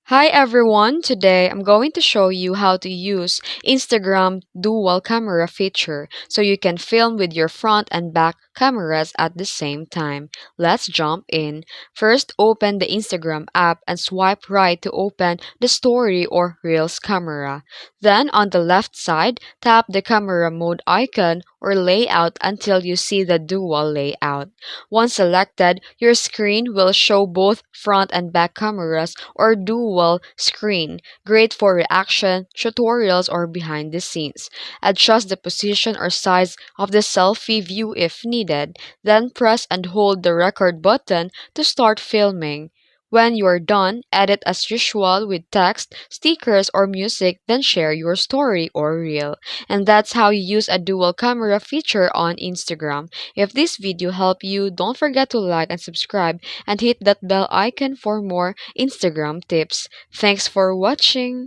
Hi everyone! Today I'm going to show you how to use Instagram dual camera feature so you can film with your front and back cameras at the same time. Let's jump in. First, open the Instagram app and swipe right to open the story or reels camera. Then on the left side, tap the camera mode icon or layout until you see the dual layout. Once selected, your screen will show both front and back cameras or dual screen, great for reaction, tutorials, or behind the scenes. Adjust the position or size of the selfie view if needed, then press and hold the record button to start filming. When you are done, edit as usual with text, stickers, or music, then share your story or reel. And that's how you use a dual camera feature on Instagram. If this video helped you, don't forget to like and subscribe and hit that bell icon for more Instagram tips. Thanks for watching!